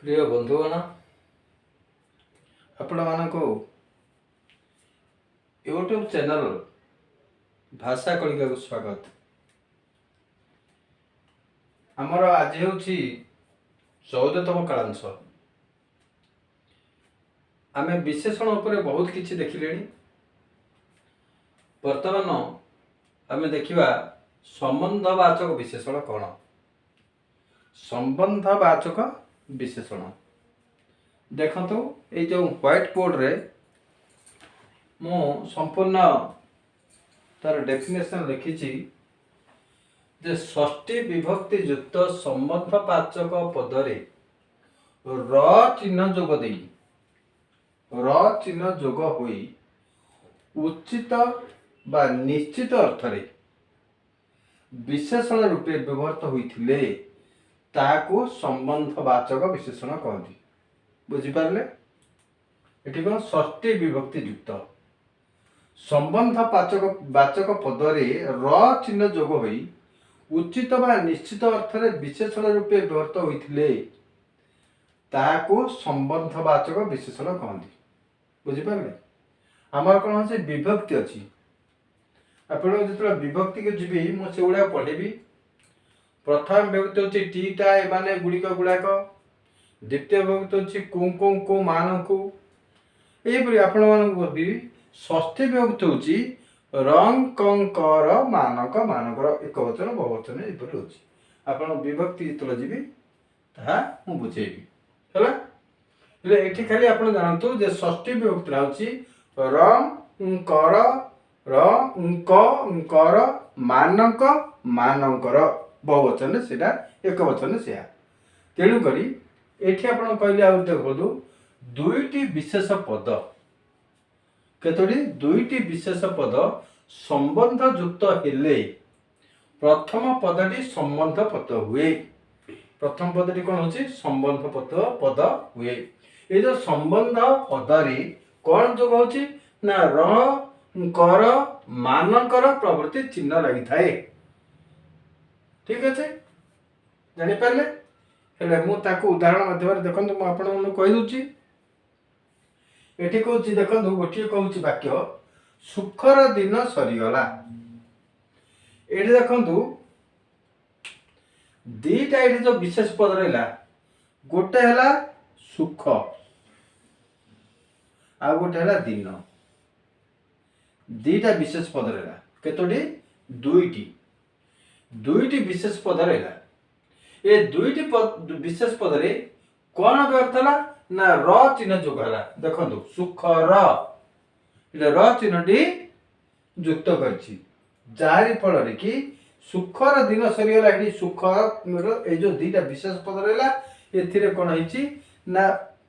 प्रिय बंधुगण आपण मानक यूट्यूब चैनल भाषा कलिका को स्वागत। आमर आज हूँ 14तम कालांश। आम विशेषण उपर बहुत किछि देखिले। वर्तमान आम देखा संबंधवाचक विशेषण कौन। संबंधवाचक विशेषण देखो ये जो व्हाइट बोर्ड रे मु संपूर्ण तार डेफिनेशन लिखी जे षष्ठी विभक्ति युक्त संबंधवाचक पदरे र चिन्ह जोग दे र चिन्ह जोग होई उचित बा निश्चित अर्थ रे विशेषण रूपे व्यवहृत होइथिले ताको संबंधवाचक विशेषण कहती। बुझिपारे एठी कोन षष्ठी विभक्ति युक्त संबंधवाचक वाचक पदरे र चिन्ह जोग होई उचित बा निश्चित अर्थ रे विशेषण रूपे व्यवहृत होइथिले ताको संबंधवाचक विशेषण कहती। बुझिपारे आमर कोन होचे विभक्ति अछि। आपण जेतला विभक्ति के जिबी मु से उडा पढेबी। प्रथम विभक्ति होची टीटा एमाने गुड़िक गुड़ाक। द्वितीय विभक्ति होची को मान को एपरि आपण मानक बदि। षष्ठी विभक्ति होची रंग कंकर मानक मानकर एक वचन बहुवचन एपरि होची। आपण विभक्ति जेतला जिबी ता मु बुझेबी हला। ले एठी खाली आपण जानतु जे षष्ठी विभक्ति होची रंग कर कर मानक मानकर बहुवचन से एक वचन से तेणुक एठी आपण कहले आ देखो दुईटी विशेष पद केतोडी दुईटी विशेष पद संबंध युक्त हेले प्रथम पदटी संबंध पद हुए। प्रथम पदटी कौन होची संबंध पद हुए। ये जो संबंध पदरी कौन जोग होची ना र कर मानकर प्रवृत्ति चिन्ह लगी थाए। ठीक अच्छे जानी पारे हेले मु ताको उदाहरण माध्यम देखंतु मु आपण मनु कहि दूची। एठी कहूची देखंतु गोटिए कहूची वाक्य सुखर दिन सरीगला। एठी देखंतु दीटा एठी जो विशेष पद रहला गोटे हला सुख आ गोटे हला दिन। दीटा विशेष पद रहला केतोडी दुईटी दुईटी विशेष पद रहला। ए दुईटी विशेष पद रे कोन व्यर्थ हला ना र चिन्ह जोग हला। देखंतु सुख र इले र चिन्हटी युक्त करछि जारी फल रे कि सुखर दिन सरी गला। एठी सुख ए जो दीटा विशेष पद रहला एथिरे कोन हिची ना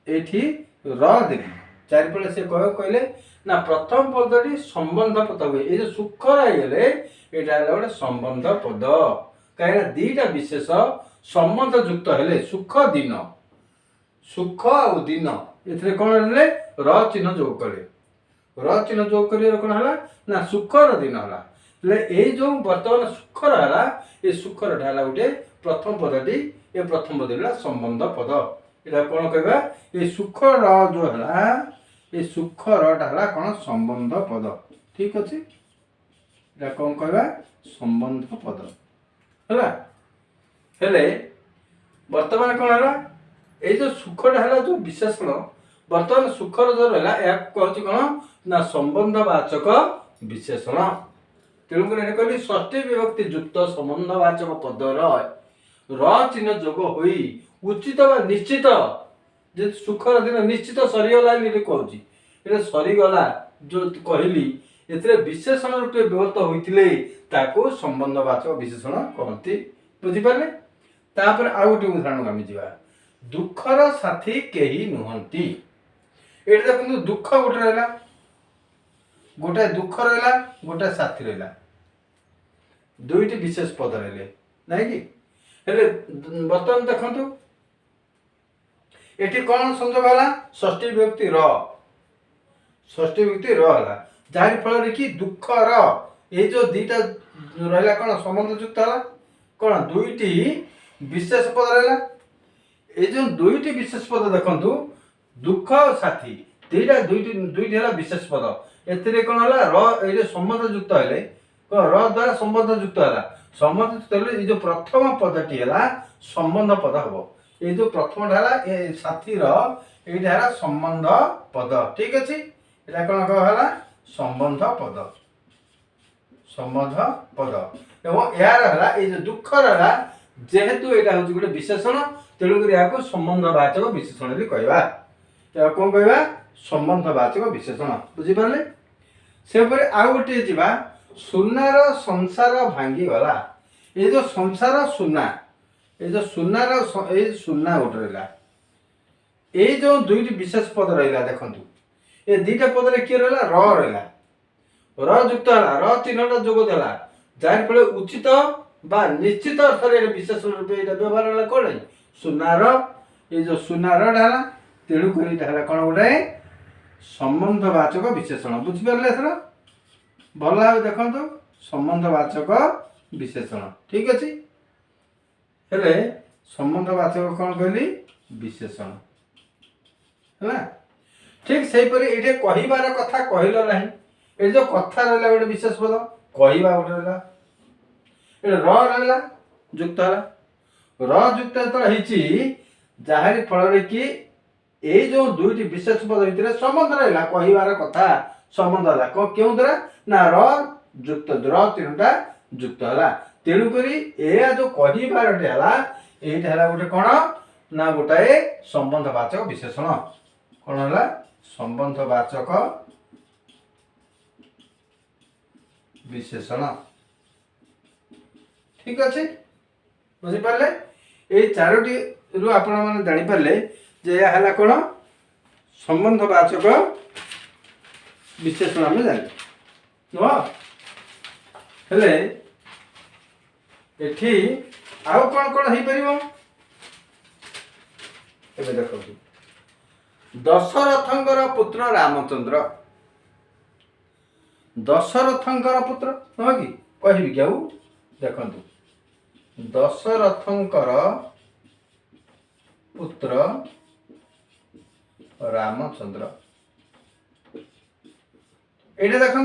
एठी र देबी चारि फल से कहले ना प्रथम पदटी संबंध पद हुए। ये जो सुख रहीगले एटा गोटे संबंध पद कहीं दीटा विशेष संबंध युक्त हेले सुख दिन सुख आ दिन ए कौन हेले र चिन्ह जोग कले र चिन्ह जोग कर कौन है ना सुखर दिन है। जो बर्तमान सुखर है ये सुखर है गोटे प्रथम पदटी ये प्रथम पद संबंध पद यहाँ कौन कह ये सुखर जो है ये सुखर है कौन संबंध पद। ठीक अच्छे कौन कह संबंध पद है हेले वर्तमान कौन है ये जो सुखटा है जो विशेषण वर्तमान सुखर जो रहा या कहूँ कौन ना संबंधवाचक विशेषण। तेणुक कहली षष्ठी विभक्ति युक्त संबंधवाचक पदर र चिन्ह जोग होई उचित व निश्चित जे सुखर दिन निश्चित सरीगला कहूँ ये सरीगला जो कहली एथिरे विशेषण रूपे व्यवहृत होइथिले ताको संबंधवाचक विशेषण कहती। बुझिपारे तापर आ गोटे उदाहरण आम जा दुखर साथी केही नुहंती। एठी देखो दुख गोटे रहा गोटे दुख रहा गोटे साथी रहा दुईटी विशेष पद रहे नहीं कि हेले बर्तमान देखंतु एठी कौन संयोग है षष्ठी विभक्ति र षष्ठी विभक्ति रहा जारी फल कि दुख ये जो दीटा रहा कौन संबंध युक्त है कौन दुईटी विशेष पद रहा ये जो दुईटी विशेष पद देखंतु दुख और साथी दुईटा दुईटी दुईटी है विशेष पद एथिरे कौन है र ये संबंध युक्त हेले र द्वारा संबंध युक्त है संबंध युक्त हेले जो प्रथम पदटी है संबंध पद हम ये जो प्रथम है साथी रहा संबंध पद ठीक अच्छे यहाँ कौन कहला संबंध पद संबंध पद एवं यार ये जो दुख रहा जेहेतु यहाँ हूँ गोटे विशेषण तेणुक यहाँ संबंधवाचक विशेषण भी कहवा कौन कहवा संबंधवाचक विशेषण बुझिपारे से आउ गोटे जा सुनार संसार भांगी गला ये जो संसार सुना ये जो सुनार सुना गोटे रहा ये जो दुईटी विशेष पद रहा देखु ये दुईटा पद किए रहा रुक्त है र चिन्हटा जोग देला जार फल उचित बा निश्चित अर्थ विशेष रूप ये व्यवहार कौन सुनार ये जो सुनार तेणुक कौन गोटे संबंधवाचक विशेषण बुझिपारे सर भल भाव देखो संबंधवाचक विशेषण ठीक अच्छे हेले संबंधवाचक कौन कहली विशेषण है ठीक से ये कहबार कथा कहल ना ये जो कथा रहा गोटे विशेष पद कहवा गोटे रहा रहा युक्त रुक्त जहारी फल कि ये जो दुईटी विशेष पद भितर संबंध रहा कहबार कथा संबंध है क्यों द्वारा ना रुक्त तीनटा युक्त है तेणुक यह जो कहबार है गोटे कौन ना गोटाए संबंधवाचक विशेषण कौन है संबंधवाचक विशेषण ठीक अच्छे बुझिपारे ये चारोटी रु आपण मैंने जानीपारे जे यह है कौन संबंधवाचक विशेषण आम जान नुह एठी आउ कौन कौन हो पार देखो दशरथंकर पुत्र रामचंद्र दशरथंकर पुत्र नुह कि कहबी क्या देखु दशरथंकर पुत्र रामचंद्र ये देखु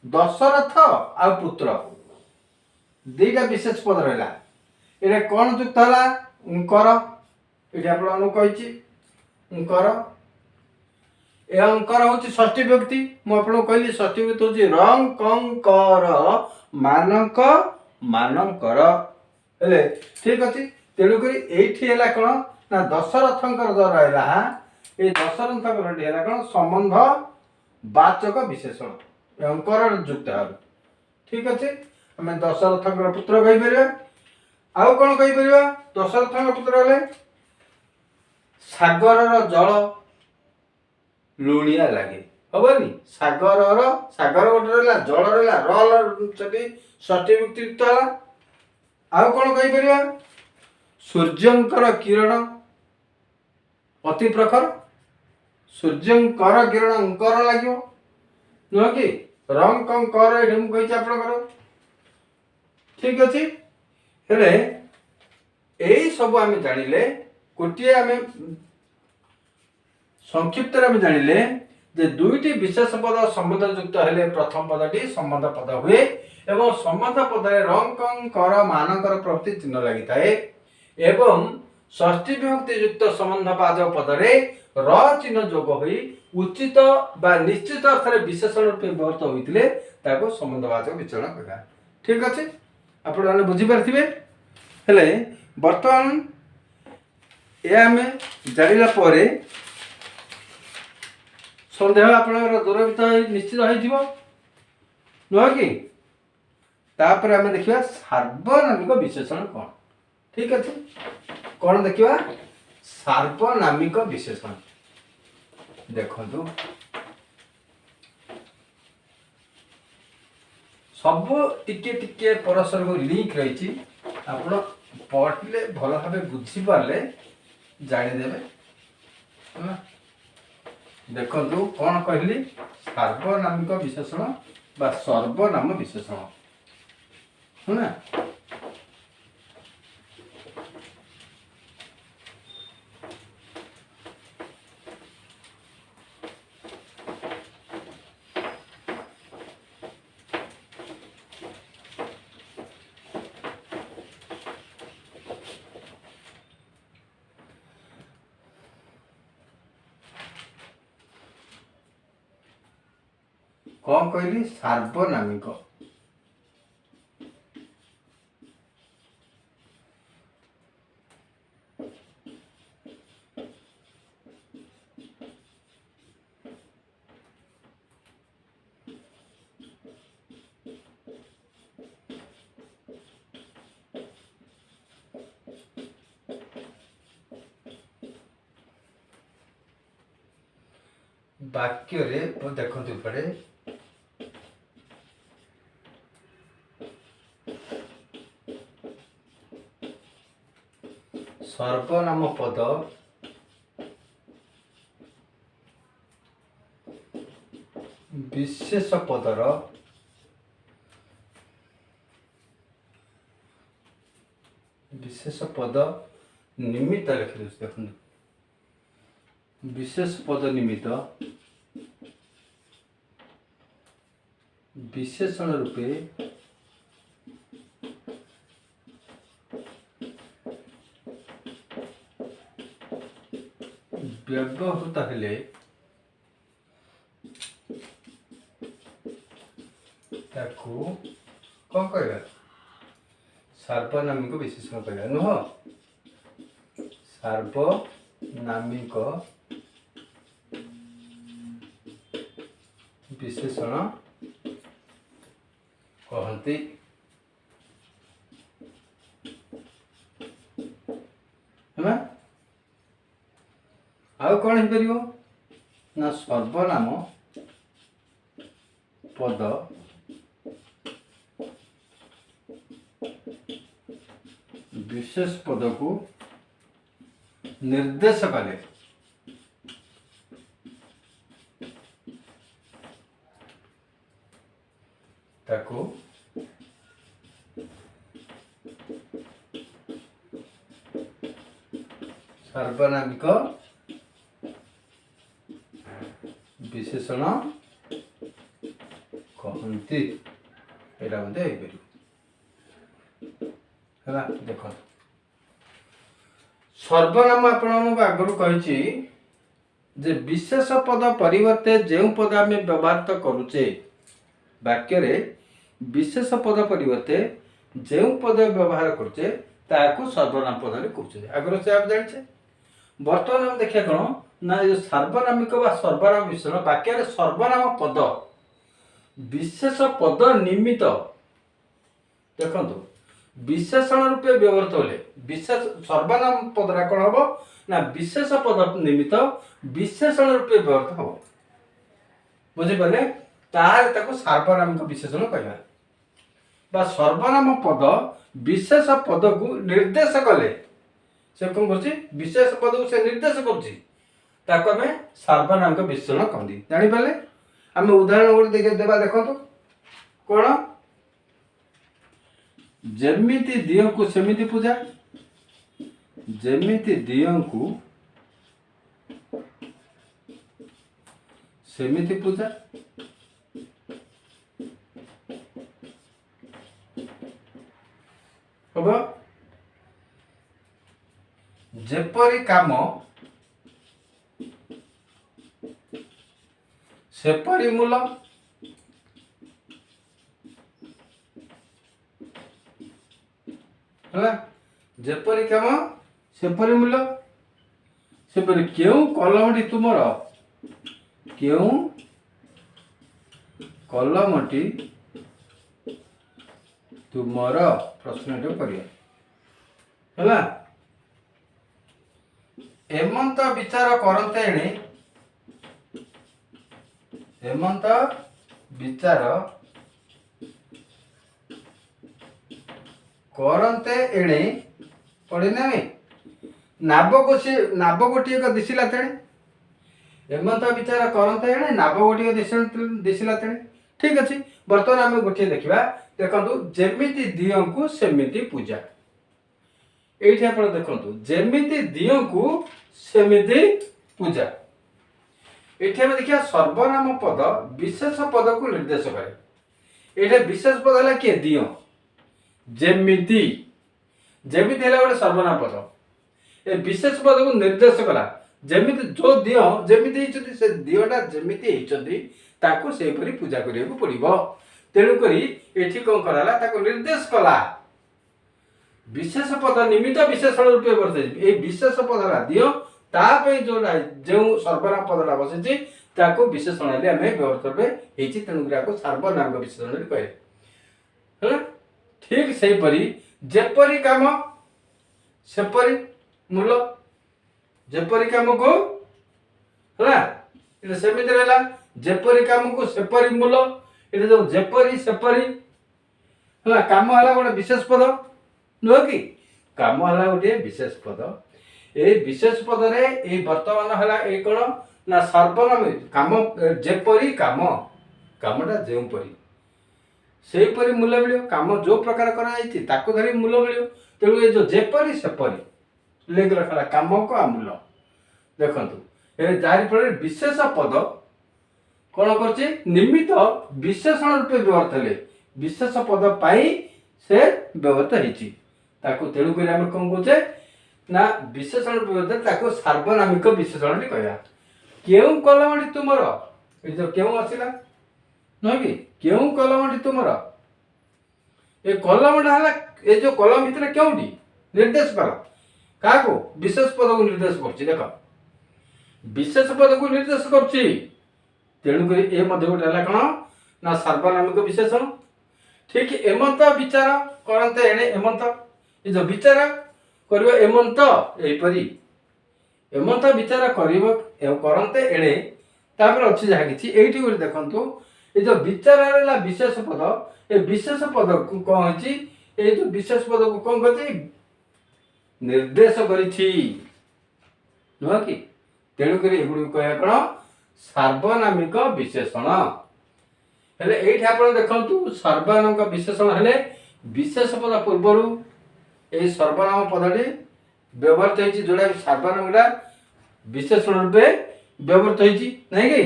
दशरथ आ पुत्र दुईटा विशेष पद रहा ये कौन युक्त है उंकर ये आपको कही उंकर अंकर हूँ षष्ठी व्यक्ति मुझे कहली षष्ठी व्यक्ति हूँ रंकर मानक मानकर हेले ठीक अच्छे तेणुक ये कौन ना दशरथंकर जो रहा ये दशरथंकर है कौन संबंध वाचक विशेषण अंकर युक्त है ठीक अच्छे आम दशरथंकर पुत्र कहीपर आउ कौन कहीपर दशरथंकर पुत्र हेले सागर जल लुणिया लगे हेनी सागर सागर गोटे रहा जल रहा री षष्ठी व्यक्ति युक्त है आउ कौन कहीपर सूर्यंकर किरण अति प्रखर सूर्यंकर किरण अंकर लगे नुह कि रंग कंकर ये मुझे आप ठीक अच्छे हेले यही सब आम जानिले गोटे आम संक्षिप्त आम जानिले जे दुईटी विशेष पद संबंध युक्त हेले प्रथम पदटी संबंध पद हुए एवं संबंध पद रंकर मानकर प्रति चिन्ह लगी थाए एवं षष्ठी विभक्ति युक्त संबंधवाचक पदरे र चिन्ह जोग होई उचित बा निश्चित अर्थ विशेषण रूप व्यवहृत होते ताको संबंधवाचक विचरण कहा ठीक अच्छे आपण मैंने बुझीपारे हेले बर्तमान यह आम जाना सन्देह आप दूरभीत निश्चित हो नुह कि तापर आम देखा सार्वनामिक विशेषण कौन ठीक अच्छे कौन देखा सार्वनामिक विशेषण देखु सब टिके टिके परस्पर को लिंक रही आप पढ़ले भल भाव बुझीपारे जानीदेवे देखु कौन कहली सार्वनामिक विशेषण बा सर्वनाम विशेषण है ना कौन कहली सार्वनामिक। वाक्य रे देखते पड़े सर्वनाम पद विशेष पदर विशेष पद निमित्त लिखि देखो विशेष पद निमित्त विशेषण रूपे व्यवहृत हेले ताकू कौन कहवा सार्वनामिक विशेषण कहवा नुह सार्वनामिक विशेषण कहती। आउ कौन हो पार ना सर्वनाम पद विशेष पद को निर्देश कले ताको सार्वनामिक विशेषण कहती। यहाँ मत है देख सर्वनाम आपण आगु कही जे विशेष पद परिवर्ते जो पद आम व्यवहार करुचे वाक्य रे विशेष पद परिवर्ते जो पद व्यवहार करुचे ताकू सर्वनाम पद कहते आगर से आप जाने। बर्तमान हम देखिए कौन ना जो सार्वनामिक व सर्वनाम विशेषण वाक्य सर्वनाम पद विशेष पद निमित्त देखो विशेषण रूपे व्यवहृत होले विशेष सर्वनाम पदरा कौन हम ना विशेष पद निमित्त विशेषण रूपे व्यवहृत हम बुझिपारे ताहले ताको सार्वनामिक विशेषण कहवा बा सर्वनाम पद विशेष पद को निर्देश कले से कौन कर विशेष पद को से निर्देश कर सार्वनामिक विशेषण कहती जापारे। आम उदाहरण गोटे देवा देखो कौन जेमिति दियो को सेमिति पूजा जेमिति दियो को सेमिति पूजा हम जेपरी काम सेपरी मूल है जेपरी काम सेपरी मूल सेपरी क्यों कलमटी तुमर क्यों कलमटी तुमर प्रश्न करिया एमंत विचार करते एणे हेमंत विचार करते एणे पढ़े ना नाब गोटे दिशिला तेणे हेमंत विचार करते एणे नाब गोटे दिशिला तेणे ठीक अच्छे। बर्तमान आम गोटे देखा देखो जेमिति दियो को सेमिति पूजा ये आप देखो जेमिति दियो को सेमिति पूजा ये देखिए सर्वनाम पद विशेष पद को निर्देश करे ये विशेष पद है किए दियो जेमिति जेमिति है गोटे सर्वनाम पद ये विशेष पद को निर्देश कला जेमिति जो दियो जेमिति से दियोटा जेमिति ताको सेपरी पूजा करिया पड़ो। तेणुक एठी कौन कराला ताको निर्देश कला विशेष पद निमित्त विशेषण रूपे वर्ते ए विशेष पदरा दियो तापे जो सर्वनाम पदरा बसे ताको विशेषण आमे व्यवहार करबे हेची। तेणुक आको सर्वनाम विशेषण कहे है। ठीक से परी जेपरी काम सेपरी मूल जेपरी काम को है ये सेमिति रहला जेपरी काम को सेपरी मूल ये जो जेपरी सेपरी है काम हला गोटे विशेष पद नुह कि काम हला गोटे विशेष पद ए विशेष पद रे ए वर्तमान हला ए कोन ना सर्वनाम काम जेपरी काम कामटा जेपरी सेपरी मूल्य मिल काम जो प्रकार करा धरी मूल्य मिल। तेणु ये जो जेपरी सेपरी लेख रखा काम को आमूल देखु जारी फल विशेष पद कौन कर निमित्त विशेषण रूपे व्यवहार थे विशेष पद पाई से व्यवहृत होती। तेणुक आम कौन कहे ना विशेषण रूपे सार्वनामिक विशेषण कह क्यों कलमटी तुमर ये जो क्यों आसला नुह कि क्यों कलमटी तुमर ये कलमटा है ये जो कलम भितर क्योंटी निर्देश कर क्या विशेष पद को निर्देश कर देख विशेष पद को निर्देश कर तेणुक ये गोटे कौन ना सार्वनामिक विशेषण। ठीक एमंत विचार करते एणे एमंत ये जो विचार कर एमंत यहीपरी एमंत विचार करते एणे तापर अच्छी जहाँ कि ये देखु ये जो विचार विशेष पद ये विशेष पद को कौन ये जो विशेष पद को कौन कर निर्देश करी नुह कि तेणुक एगुड़ी कह कौन सार्वनामिक विशेषण हेले एठी आपण देखंतु सार्वनामिक विशेषण हेले विशेष पद पूर्वर ए सर्वनाम पदटी व्यवहृत होइछि जोड़ा सार्वनामटा विशेषण रूपे व्यवहृत होइछि नै कि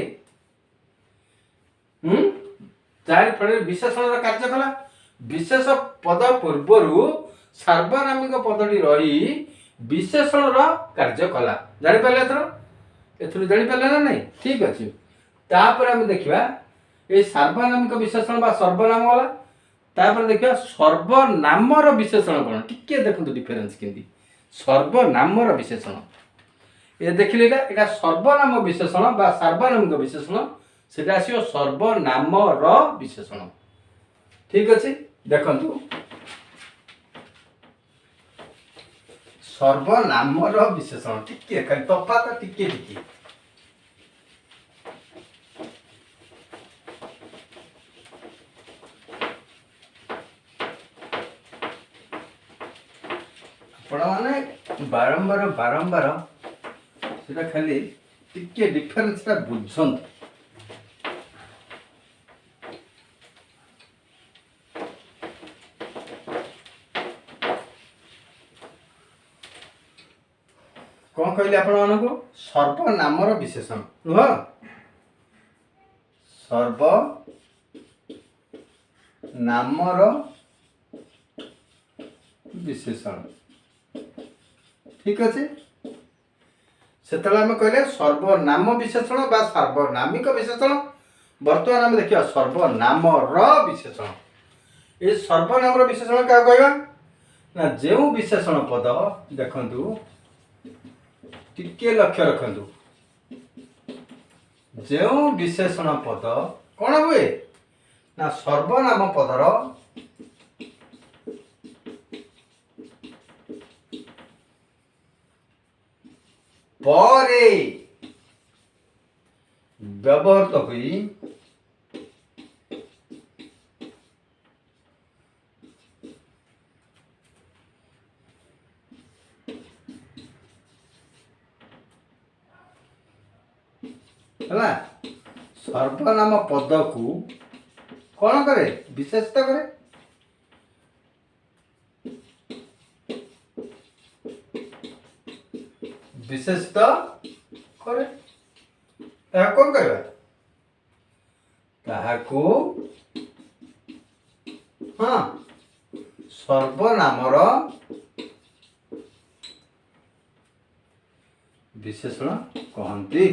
जारी फल विशेषण कार्य कला विशेष पद पूर्वर सार्वनामिक पदटी रही विशेषण कार्य कला जानी पाले एथुरु जानी पाले ना नहीं ठीक अच्छे। तापर आम देखा ये सार्वनामिक विशेषण बा सर्वनाम वाला तापर देखा सर्वनाम विशेषण कौन टिके देखो डिफरेन्स केंदी सर्वनाम विशेषण ये देखिले एटा सर्वनाम विशेषण बा सार्वनामिक विशेषण सेटा आसियो सर्वनाम विशेषण ठीक अच्छे। देखंतु सर्वनाम विशेषण टिके खाली तफात टिके टिके आपने बारंबार बारंबार से खाली टिके डिफरेन्स बुझंत कौन कहले आपण को सर्वनाम विशेषण नुह सर्वनाम विशेषण ठीक अच्छे से कहले सर्वनाम विशेषण बा सार्वनामिक विशेषण बर्तमान आम देखिए सर्वनाम विशेषण ये सर्वनाम विशेषण क्या कहवा ना जो विशेषण पद देखंतु टिके लक्ष्य रखंतु जो विशेषण पद कौन हुए ना सर्वनाम पदर परे व्यवहृत हुई है सर्वनाम पद को कौन करे विशेषता करे विशेषता करे कौन कहवा ताहाको हाँ सर्वनामर विशेषण कहती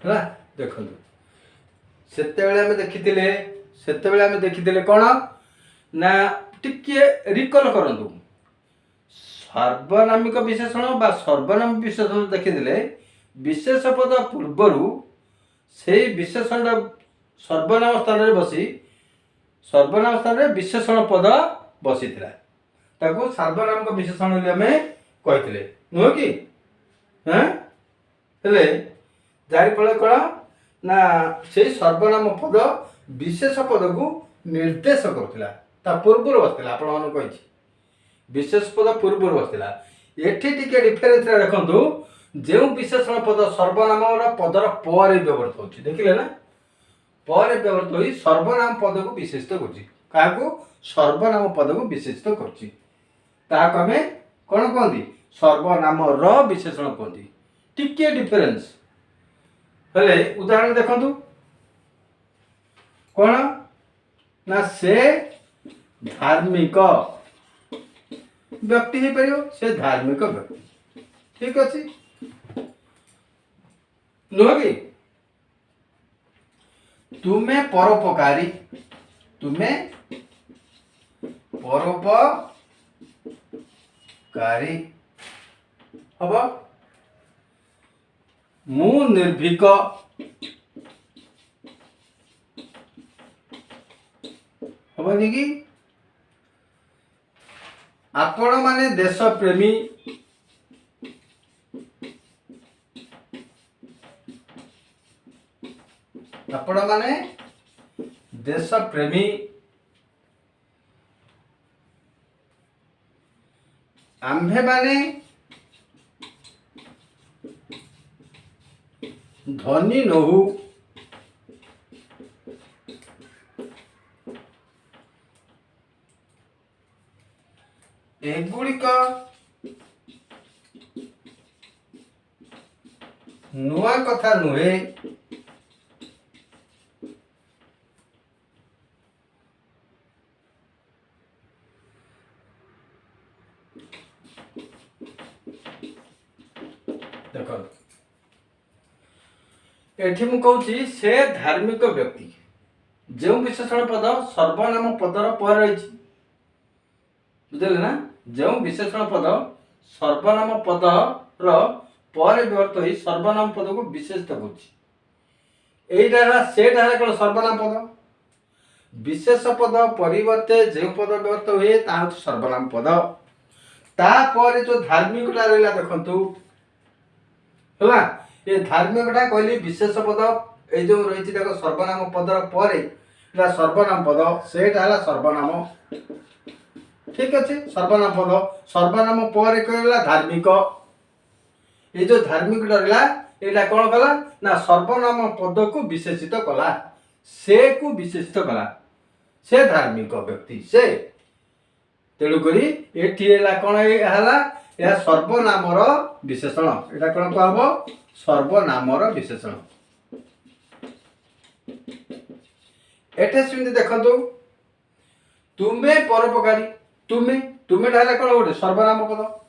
है देखो सेतेबेले आमे देखिथिले कौन ना टिके रिकल करंतु सार्वनामिक विशेषण बा सर्वनाम विशेषण देखिथिले विशेष पद पूर्वरु से विशेषण सर्वनाम स्थान रे बसी सर्वनाम स्थान रे विशेषण पद बसीथिला ताको सार्वनामिक विशेषण ले हमें कहिथिले नुह कि हैं हेले जारी फल कौन ना से सर्वनाम पद विशेष पद को निर्देश करथिला ता पूर्व बसथिला आपण मन कहि विशेष पद पूर्व बसथिला एठी टिके डिफरेंस रे देखंतु जेउ विशेषण पद सर्वनाम पदर पर व्यवहार होछि देखिले ना पर व्यवहार होई सर्वनाम पद को विशेषित करछि काको सर्वनाम पद को विशेषित करछि ता कमे कोन कहंदी सर्वनाम र विशेषण कहंदी टिके डिफरेंस हेले उदाहरण देखंतु कोन ना से धार्मिक व्यक्ति ही परियो से धार्मिक व्यक्ति ठीक अछि नुह कि तुम्हें परोपकारी हब मु निर्भीक हबनी कि आपण माने देश प्रेमी आपण माने देश प्रेमी आम्भे माने धनी नहु एगुड़िक नुआ कथा नुहे देख एठी मु कहूची से धार्मिक व्यक्ति जो विशेषण पद सर्वनाम पदर पर रही बुझे ना जो विशेषण पद सर्वनाम पद पर व्यवहार हो सर्वनाम पद को विशेषित कर कौन सर्वनाम पद विशेष पद परिवर्ते जो पद व्यवहार हुए ता सर्वनाम पद तापर जो धार्मिक रहा देखु है ये धार्मिकटा कहली विशेष पद ये जो रही सर्वनाम पदर पर सर्वनाम पद से सर्वनाम ठीक अच्छे सर्वनाम पर कहला धार्मिक ये जो धार्मिक रहा यहाँ कौन कला ना सर्वनाम पद को विशेषित कला से को विशेषित कला से धार्मिक व्यक्ति से तेणुक ये कौन है सर्वनामर विशेषण यहाँ कौन कह सर्वनामर विशेषण एठे सेमती देखो तुम्हें परोपकारी तुम्हें तुम्हें कौन गोटे सर्वनाम पद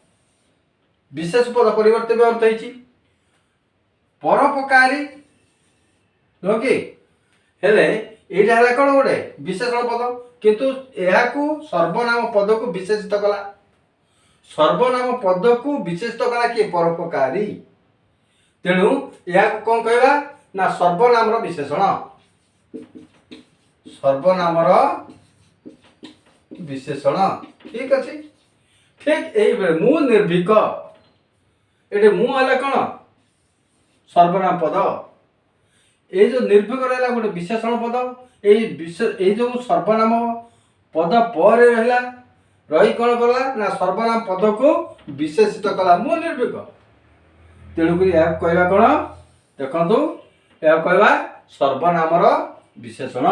विशेष पद परिवर्ते व्यवहार होती परोपकारी नुह कि यहाँ कौन गोटे विशेषण पद किंतु यह सर्वनाम पद को विशेषित कला सर्वनाम पद को विशेषित कला किए परोपकारी तेणु यह कौन कहवा ना सर्वनाम विशेषण सर्वनाम विशेषण ठीक अच्छे ठीक यही मु निर्भीक ये मुझे कौन सर्वनाम पद ये जो निर्भीक रहा गोटे विशेषण पद ये जो सर्वनाम पद पर रहा रही कौन कला ना सर्वनाम पद को विशेषित कला मु निर्भीक तेणुक यह कहवा कौन देखु यह कहवा सर्वनामर विशेषण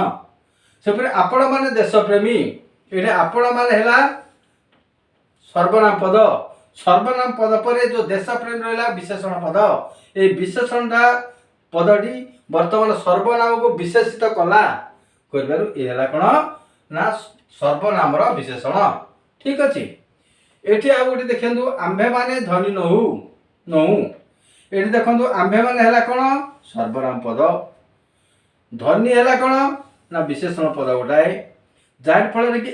सेपरि आपण माने देश प्रेमी ये आपण माने है सर्वनाम पद पर जो देश प्रेम रहा विशेषण पद ये विशेषण पदटी वर्तमान सर्वनाम को विशेषित कला कर कौन ना सर्वनाम विशेषण ठीक अच्छे ये आ गए देखु आंभे माने धनी नहु नहु ये देखो आंभे माने है कौन सर्वनाम पद। धनी है कौन ना विशेषण पद गोटाए जार फल कि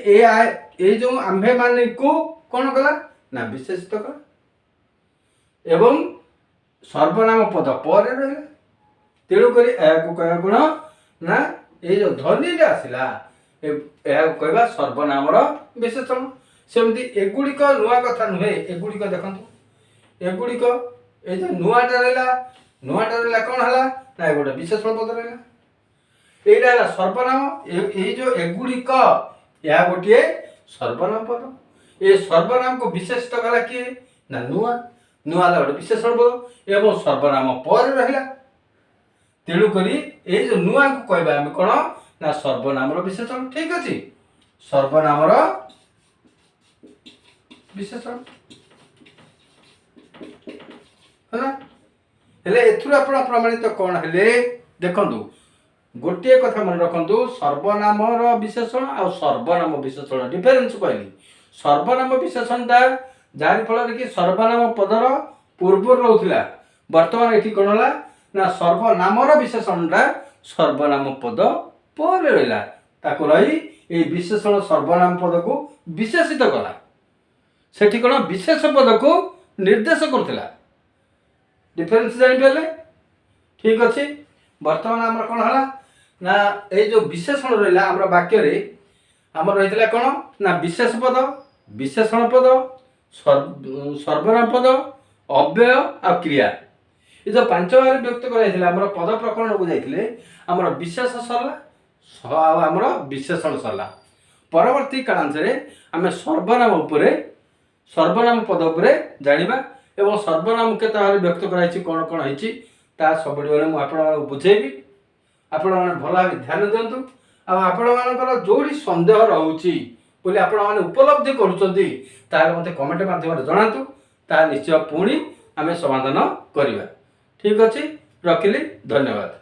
ये जो आंभे मान को कौन कला ना विशेषित कला एवं सर्वनाम पद पर रहा तेणुक कह कौन ना ये जो ध्वनि आसला कहवा सर्वनाम विशेषण सेमती एगुड़िक नुआ कथा नुहे एगुड़िक देखो एगुड़िक ये जो नुआटा रहा कौन है ना गोटे विशेषण पद रहा यहाँ है सर्वनाम ये जो एगुड़िक या गोटे सर्वनाम पद ये सर्वनाम को विशेषित कला किए ना नुआ नुआ गोटे विशेषण पद एवं सर्वनाम पर रहा तेणुक ये जो नुआ को कहवा आम कौन ना सर्वनाम विशेषण ठीक अच्छे सर्वनाम विशेषण है एथुर प्रमाणित कौन है देखु गोटे कथा मन रखु सर्वनाम विशेषण आ सर्वनाम विशेषण डिफरेन्स कहली सर्वनाम विशेषणटा जार फल कि सर्वनाम पदर पूर्व रोला बर्तमान ये कौन है ना सर्वनाम विशेषणटा सर्वनाम पद पर रहा रही ये विशेषण सर्वनाम पद को विशेषित कला से कौन विशेष पद को निर्देश करुला डिफरेन्स जापारे ठीक अच्छे बर्तमान आम कौन है ना ये जो विशेषण रहा आम वाक्य आम रही कौन ना विशेष पद विशेषण पद सर्वनाम पद अव्यय आ क्रिया ये जो 5 बार व्यक्त कर पद प्रकरण को जाइए आमर विशेष सरला आमर विशेषण सरला परवर्ती कालांतरे आम सर्वनाम पद उपरे जानिबा एवं सर्वनाम के व्यक्त कराई कौन कौन होती सब मुझे बुझेबी आपण मैंने भल भाव ध्यान दिंतु आपण जोड़ी सन्देह रोचे बोली आपण मैंने उपलब्धि करुँच मत कमेंट माध्यम जनातु ता निश्चय पुणी आम समाधान करवा ठीक अच्छे रखिली धन्यवाद।